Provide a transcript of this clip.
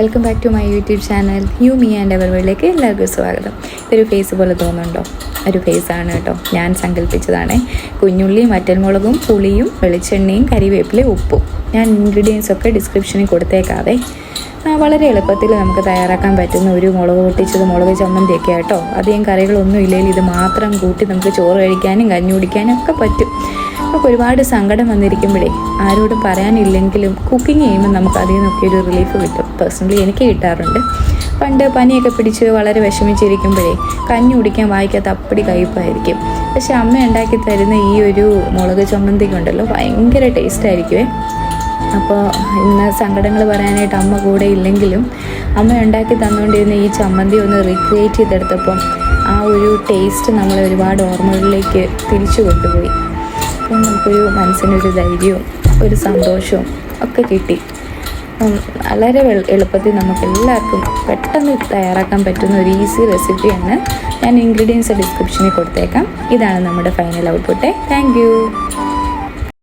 Welcome back to my YouTube channel you me and our വേൾഡിലേക്ക് എല്ലാവർക്കും സ്വാഗതം. ഇതൊരു ഫേസ് പോലെ തോന്നുന്നുണ്ടോ? ഒരു ഫേസാണ് കേട്ടോ, ഞാൻ സങ്കല്പിച്ചതാണ്. കുഞ്ഞുള്ളിയും വറ്റൽമുളകും പുളിയും വെളിച്ചെണ്ണയും കരിവേപ്പിലയും ഉപ്പും. ഞാൻ ഇൻഗ്രീഡിയൻസ് ഒക്കെ ഡിസ്ക്രിപ്ഷനിൽ കൊടുത്തേക്കാവേ. വളരെ എളുപ്പത്തിൽ നമുക്ക് തയ്യാറാക്കാൻ പറ്റുന്ന ഒരു മുളക് പൊട്ടിച്ചത് മുളക് ചമ്മന്തിയൊക്കെ ആട്ടോ. അധികം കറികളൊന്നും ഇല്ലെങ്കിൽ ഇത് മാത്രം കൂട്ടി നമുക്ക് ചോറ് കഴിക്കാനും കഞ്ഞി കുടിക്കാനും ഒക്കെ പറ്റും. നമുക്ക് ഒരുപാട് സങ്കടം വന്നിരിക്കുമ്പോഴേ ആരോടും പറയാനില്ലെങ്കിലും കുക്കിംഗ് ചെയ്യുമ്പോൾ നമുക്ക് അതിൽ നിന്നൊക്കെ ഒരു റിലീഫ് കിട്ടും. പേഴ്സണലി എനിക്ക് കിട്ടാറുണ്ട്. പണ്ട് പനിയൊക്കെ പിടിച്ച് വളരെ വിഷമിച്ചിരിക്കുമ്പോഴേ കഞ്ഞി കുടിക്കാൻ വായിക്കാത്ത അപ്പടി കയ്പ്പായിരിക്കും. പക്ഷെ അമ്മ ഉണ്ടാക്കി തരുന്ന ഈ ഒരു മുളക് ചമ്മന്തിക്കുണ്ടല്ലോ ഭയങ്കര ടേസ്റ്റായിരിക്കുമേ. അപ്പോൾ ഇന്ന് സങ്കടങ്ങൾ പറയാനായിട്ട് അമ്മ കൂടെ ഇല്ലെങ്കിലും അമ്മ ഉണ്ടാക്കി തന്നുകൊണ്ടിരുന്ന ഈ ചമ്മന്തി ഒന്ന് റീക്രിയേറ്റ് ചെയ്തെടുത്തപ്പം ആ ഒരു ടേസ്റ്റ് നമ്മളെ ഒരുപാട് ഓർമ്മകളിലേക്ക് തിരിച്ചു കൊണ്ടുപോയി. അപ്പം നമുക്കൊരു മനസ്സിനൊരു ധൈര്യവും ഒരു സന്തോഷവും ഒക്കെ കിട്ടി. വളരെ എളുപ്പത്തിൽ നമുക്ക് എല്ലാവർക്കും പെട്ടെന്ന് തയ്യാറാക്കാൻ പറ്റുന്ന ഒരു ഈസി റെസിപ്പിയാണ്. ഞാൻ ഇൻഗ്രീഡിയൻസ് ഡിസ്ക്രിപ്ഷനിൽ കൊടുത്തേക്കാം. ഇതാണ് നമ്മുടെ ഫൈനൽ ഔട്ട്പുട്ട്. Thank you.